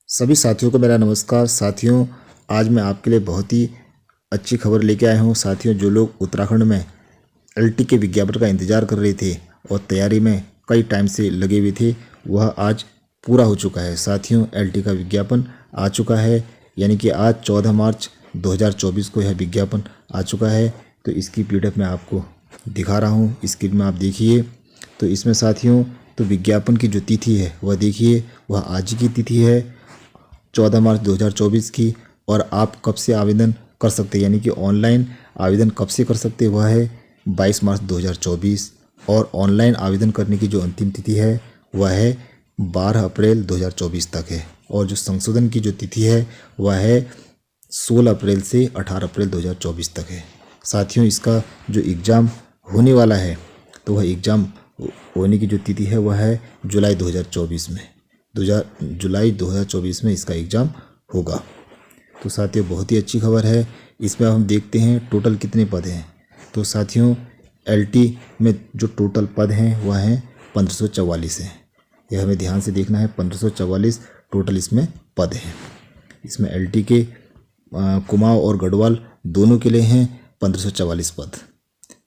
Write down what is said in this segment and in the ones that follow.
सभी साथियों को मेरा नमस्कार। साथियों, आज मैं आपके लिए बहुत ही अच्छी खबर लेके आया हूँ। साथियों, जो लोग उत्तराखंड में एलटी के विज्ञापन का इंतज़ार कर रहे थे और तैयारी में कई टाइम से लगे हुए थे, वह आज पूरा हो चुका है। साथियों, एलटी का विज्ञापन आ चुका है, यानी कि आज 14 मार्च 2024 को यह विज्ञापन आ चुका है। तो इसकी पीडीएफ मैं आपको दिखा रहा हूँ, स्क्रीन में आप देखिए। तो इसमें साथियों, तो विज्ञापन की जो तिथि है वह देखिए, वह आज की तिथि है 14 मार्च 2024 की। और आप कब से आवेदन कर सकते हैं, यानी कि ऑनलाइन आवेदन कब से कर सकते हैं, वह है 22 मार्च 2024। और ऑनलाइन आवेदन करने की जो अंतिम तिथि है वह है 12 अप्रैल 2024 तक है। और जो संशोधन की जो तिथि है वह है 16 अप्रैल से 18 अप्रैल 2024 तक है। साथियों, इसका जो एग्ज़ाम होने वाला है, तो वह एग्ज़ाम होने की जो तिथि है वह है जुलाई 2024 में। जुलाई 2024 में इसका एग्ज़ाम होगा। तो साथियों, बहुत ही अच्छी खबर है। इसमें हम देखते हैं टोटल कितने पद हैं। तो साथियों, एलटी में जो टोटल पद हैं वह हैं 1544 हैं। यह हमें ध्यान से देखना है, 1544 टोटल इसमें पद हैं। इसमें एलटी के कुमाऊं और गढ़वाल दोनों के लिए हैं 1544 पद।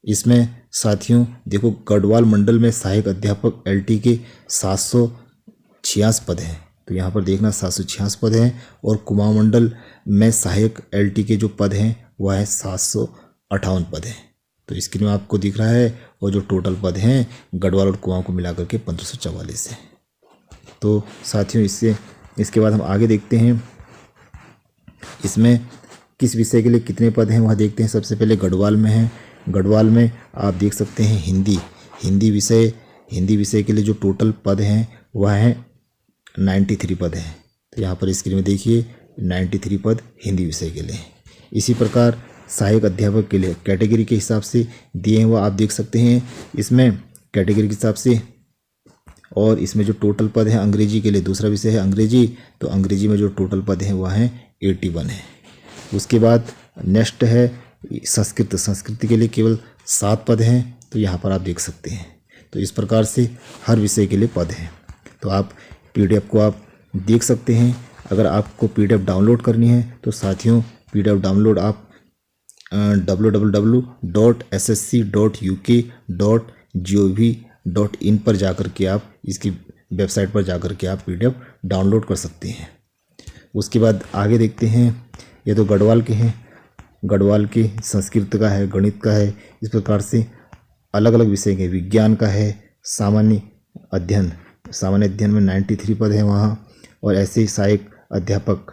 इसमें साथियों देखो, गढ़वाल मंडल में सहायक अध्यापक एलटी के 786 पद हैं। तो यहाँ पर देखना 786 पद हैं। और कुमाऊं मंडल में सहायक एलटी के जो पद हैं वह है 758 पद हैं। तो स्क्रीन में आपको दिख रहा है। और जो टोटल पद हैं गढ़वाल और कुमाऊं को मिलाकर के 1544 है। तो साथियों, इसके बाद हम आगे देखते हैं इसमें किस विषय के लिए कितने पद हैं वह देखते हैं। सबसे पहले गढ़वाल में है। गढ़वाल में आप देख सकते हैं हिंदी विषय के लिए जो टोटल पद हैं वह हैं 93 पद हैं। तो यहाँ पर स्क्रीन में देखिए 93 पद हिंदी विषय के लिए। इसी प्रकार सहायक अध्यापक के लिए कैटेगरी के हिसाब से दिए हैं, वह आप देख सकते हैं इसमें कैटेगरी के हिसाब से। और इसमें जो टोटल पद हैं अंग्रेजी के लिए, दूसरा विषय है अंग्रेजी, तो अंग्रेजी में जो टोटल पद हैं वह हैं 81 है। उसके बाद नेक्स्ट है संस्कृत के लिए केवल 7 पद हैं। तो यहाँ पर आप देख सकते हैं। तो इस प्रकार से हर विषय के लिए पद हैं। तो आप पीडीएफ को आप देख सकते हैं। अगर आपको पीडीएफ डाउनलोड करनी है तो साथियों, पीडीएफ डाउनलोड आप www.ssc.uk.gov.in पर जाकर के आप इसकी वेबसाइट पर जाकर के आप पीडीएफ डाउनलोड कर सकते हैं। उसके बाद आगे देखते हैं, ये तो गढ़वाल के हैं। गढ़वाल के संस्कृत का है, गणित का है, इस प्रकार से अलग अलग विषय के, विज्ञान का है, सामान्य अध्ययन में 93 पद हैं वहाँ। और ऐसे ही सहायक अध्यापक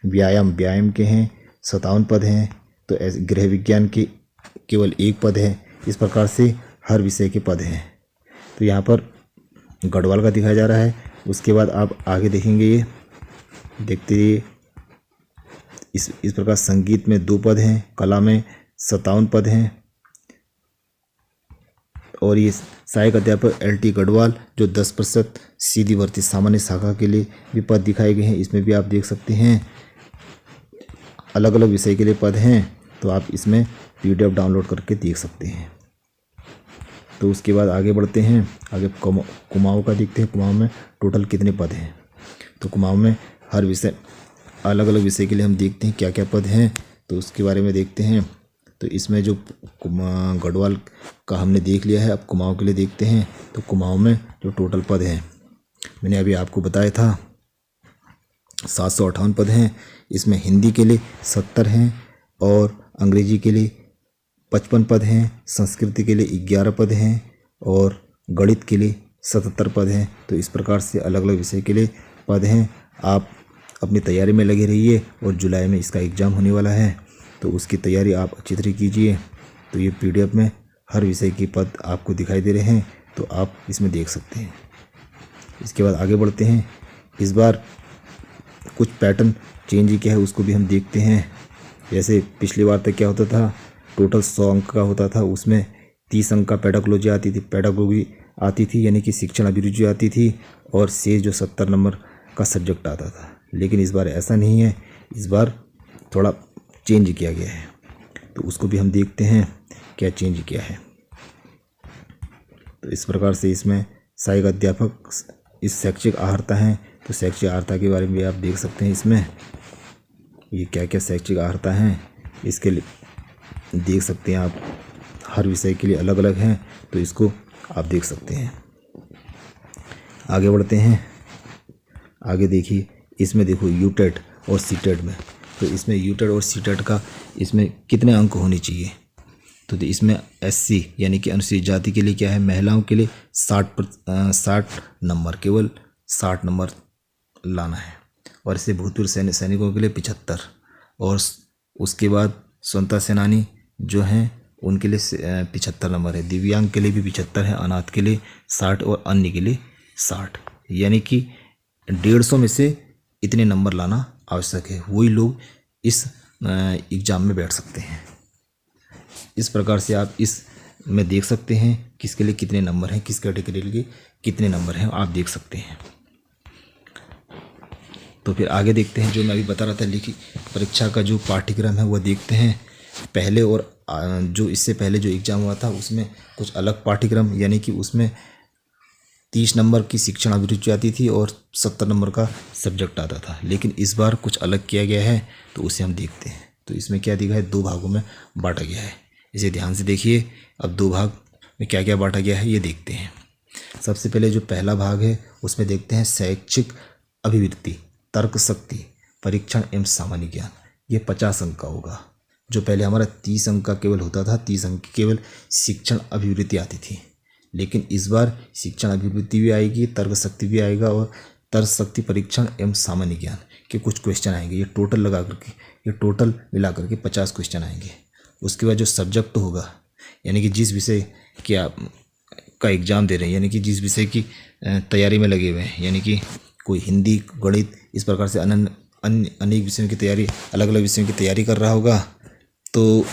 व्यायाम के हैं 57 पद हैं। तो ऐसे गृह विज्ञान के केवल 1 पद है। इस प्रकार से हर विषय के पद हैं। तो यहाँ पर गढ़वाल का दिखाया जा रहा है। उसके बाद आप आगे देखेंगे, ये देखते रहिए। इस प्रकार संगीत में 2 पद हैं, कला में 57 पद हैं। और ये सहायक अध्यापक एलटी गढ़वाल जो 10% सीधी भर्ती सामान्य शाखा के लिए भी पद दिखाए गए हैं। इसमें भी आप देख सकते हैं अलग अलग विषय के लिए पद हैं। तो आप इसमें पीडीएफ डाउनलोड करके देख सकते हैं। तो उसके बाद आगे बढ़ते हैं, आगे कुमाऊं का देखते हैं। कुमाऊं में टोटल कितने पद हैं। तो कुमाऊं में हर विषय, अलग अलग विषय के लिए हम देखते हैं क्या क्या पद हैं, तो उसके बारे में देखते हैं। तो इसमें जो गढ़वाल का हमने देख लिया है, अब कुमाऊं के लिए देखते हैं। तो कुमाऊं में जो टोटल पद हैं मैंने अभी आपको बताया था 758 पद हैं। इसमें हिंदी के लिए 70 हैं और अंग्रेजी के लिए 55 पद हैं, संस्कृत के लिए 11 पद हैं और गणित के लिए 77 पद हैं। तो इस प्रकार से अलग अलग विषय के लिए पद हैं। आप अपनी तैयारी में लगे रहिए और जुलाई में इसका एग्ज़ाम होने वाला है, तो उसकी तैयारी आप अच्छी तरह कीजिए। तो ये पीडीएफ में हर विषय के पद आपको दिखाई दे रहे हैं, तो आप इसमें देख सकते हैं। इसके बाद आगे बढ़ते हैं। इस बार कुछ पैटर्न चेंज किया है, उसको भी हम देखते हैं। जैसे पिछली बार तक क्या होता था, टोटल 100 अंक का होता था, उसमें 30 अंक का पेडागोलॉजी आती थी, यानी कि शिक्षण अभिरुचि आती थी। और शेष जो 70 नंबर का सब्जेक्ट आता था। लेकिन इस बार ऐसा नहीं है, इस बार थोड़ा चेंज किया गया है। तो उसको भी हम देखते हैं क्या चेंज किया है। तो इस प्रकार से इसमें सहायक अध्यापक इस शैक्षिक आहर्ता हैं तो शैक्षिक अर्हता के बारे में भी आप देख सकते हैं। इसमें ये क्या क्या शैक्षिक अर्हता हैं इसके लिए देख सकते हैं आप, हर विषय के लिए अलग अलग हैं, तो इसको आप देख सकते हैं। आगे बढ़ते हैं। आगे देखिए, इसमें देखो यूटेट और सीटेट में, तो इसमें यूटेट और सीटेट का इसमें कितने अंक होने चाहिए। तो इसमें एससी यानी कि अनुसूचित जाति के लिए क्या है, महिलाओं के लिए 60 नंबर, केवल 60 नंबर लाना है। और इसे भूतपूर्व सैनिकों के लिए 75, और उसके बाद स्वतंत्रता सेनानी जो हैं उनके लिए 75 नंबर है। दिव्यांग के लिए भी 75 है, अनाथ के लिए 60 और अन्य के लिए 60। यानी कि 150 में से इतने नंबर लाना आवश्यक है, वही लोग इस एग्ज़ाम में बैठ सकते हैं। इस प्रकार से आप इस में देख सकते हैं किसके लिए कितने नंबर हैं, किस कैटेगरी के लिए कितने नंबर हैं, आप देख सकते हैं। तो फिर आगे देखते हैं, जो मैं अभी बता रहा था लिखित परीक्षा का जो पाठ्यक्रम है वह देखते हैं। पहले और जो इससे पहले जो एग्ज़ाम हुआ था उसमें कुछ अलग पाठ्यक्रम, यानी कि उसमें 30 नंबर की शिक्षण अभिरुचि आती थी और 70 नंबर का सब्जेक्ट आता था। लेकिन इस बार कुछ अलग किया गया है, तो उसे हम देखते हैं। तो इसमें क्या दिखा है, 2 भागों में बांटा गया है। इसे ध्यान से देखिए। अब 2 भाग में क्या क्या बांटा गया है ये देखते हैं। सबसे पहले जो पहला भाग है उसमें देखते हैं शैक्षिक अभिवृत्ति, तर्क शक्ति, परीक्षण एवं सामान्य ज्ञान। ये 50 अंक का होगा। जो पहले हमारा 30 अंक का केवल होता था, 30 अंक की केवल शिक्षण अभिवृत्ति आती थी। लेकिन इस बार शिक्षण अभिवृत्ति भी आएगी, तर्क शक्ति भी आएगा, और तर्क शक्ति, परीक्षण एवं सामान्य ज्ञान के कुछ क्वेश्चन आएंगे। ये टोटल लगा करके, ये टोटल मिला करके 50 क्वेश्चन आएंगे। उसके बाद जो सब्जेक्ट होगा, यानी कि जिस विषय का एग्ज़ाम दे रहे हैं, यानी कि जिस विषय की तैयारी में लगे हुए हैं, यानी कि कोई हिंदी, गणित, इस प्रकार से अनेक विषयों की तैयारी, अलग अलग विषयों की तैयारी कर रहा होगा, तो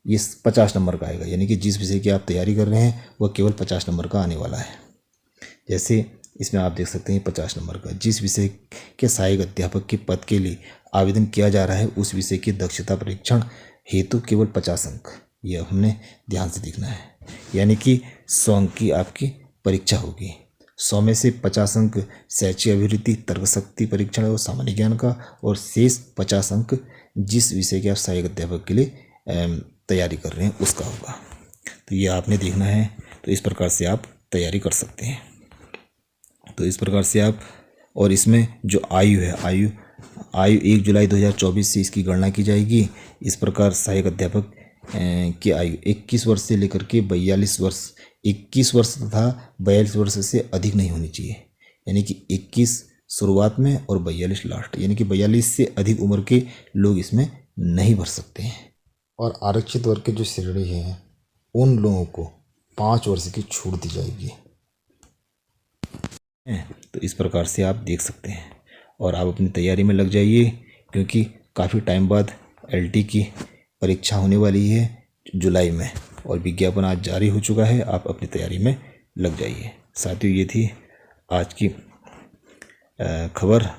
ये 50 नंबर का आएगा। यानी कि जिस विषय की आप तैयारी कर रहे हैं वह केवल 50 नंबर का आने वाला है। जैसे इसमें आप देख सकते हैं 50 नंबर का, जिस विषय के सहायक अध्यापक के पद के लिए आवेदन किया जा रहा है उस विषय की दक्षता परीक्षण हेतु केवल 50 अंक, यह हमने ध्यान से देखना है। यानी कि 100 अंक की आपकी परीक्षा होगी। 100 में से 50 अंक शैक्षिक अभिवृत्ति, तर्क शक्ति, परीक्षण और सामान्य ज्ञान का, और शेष 50 अंक जिस विषय के आप सहायक अध्यापक के लिए तैयारी कर रहे हैं उसका होगा। तो ये आपने देखना है। तो इस प्रकार से आप तैयारी कर सकते हैं। तो इस प्रकार से आप, और इसमें जो आयु है, आयु 1 जुलाई 2024 से इसकी गणना की जाएगी। इस प्रकार सहायक अध्यापक की आयु 21 वर्ष से लेकर के 42 वर्ष, 21 वर्ष तथा 42 वर्ष से अधिक नहीं होनी चाहिए। यानी कि 21 शुरुआत में और 42 लास्ट, यानी कि 42 से अधिक उम्र के लोग इसमें नहीं भर सकते हैं। और आरक्षित वर्ग के जो श्रेणी है उन लोगों को 5 वर्ष की छूट दी जाएगी। तो इस प्रकार से आप देख सकते हैं, और आप अपनी तैयारी में लग जाइए, क्योंकि काफ़ी टाइम बाद एलटी की परीक्षा होने वाली है जुलाई में, और विज्ञापन आज जारी हो चुका है। आप अपनी तैयारी में लग जाइए। साथियों, ये थी आज की खबर।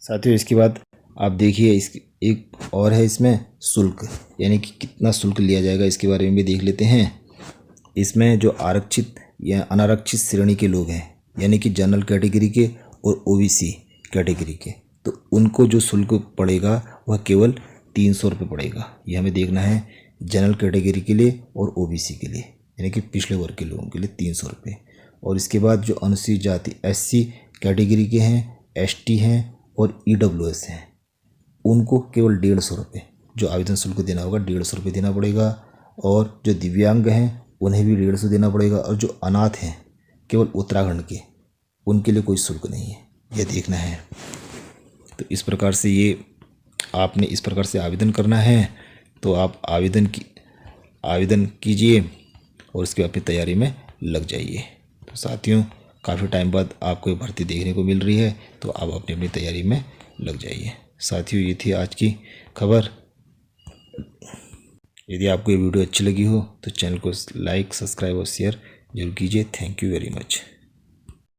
साथियों, इसके बाद आप देखिए, इसकी एक और है इसमें शुल्क, यानी कि कितना शुल्क लिया जाएगा, इसके बारे में भी देख लेते हैं। इसमें जो आरक्षित या अनारक्षित श्रेणी के लोग हैं, यानी कि जनरल कैटेगरी के और ओबीसी कैटेगरी के, तो उनको जो शुल्क पड़ेगा वह केवल 300 रुपये पड़ेगा। ये हमें देखना है जनरल कैटेगरी के लिए और ओबीसी के लिए, यानी कि पिछले वर्ग के लोगों के लिए 300 रुपये। और इसके बाद जो अनुसूचित जाति एससी कैटेगरी के हैं, एसटी हैं और ईडब्ल्यूएस हैं, उनको केवल 150 रुपये जो आवेदन शुल्क देना होगा, 150 रुपये देना पड़ेगा। और जो दिव्यांग हैं उन्हें भी 150 देना पड़ेगा। और जो अनाथ हैं केवल उत्तराखंड के, उनके लिए कोई शुल्क नहीं है, यह देखना है। तो इस प्रकार से ये आपने इस प्रकार से आवेदन करना है। तो आप आवेदन कीजिए और उसके बाद अपनी तैयारी में लग जाइए। तो साथियों, काफ़ी टाइम बाद आपको भर्ती देखने को मिल रही है, तो आप अपनी अपनी तैयारी में लग जाइए। साथियों, ये थी आज की खबर। यदि आपको ये वीडियो अच्छी लगी हो तो चैनल को लाइक, सब्सक्राइब और शेयर जरूर कीजिए। Thank you very much.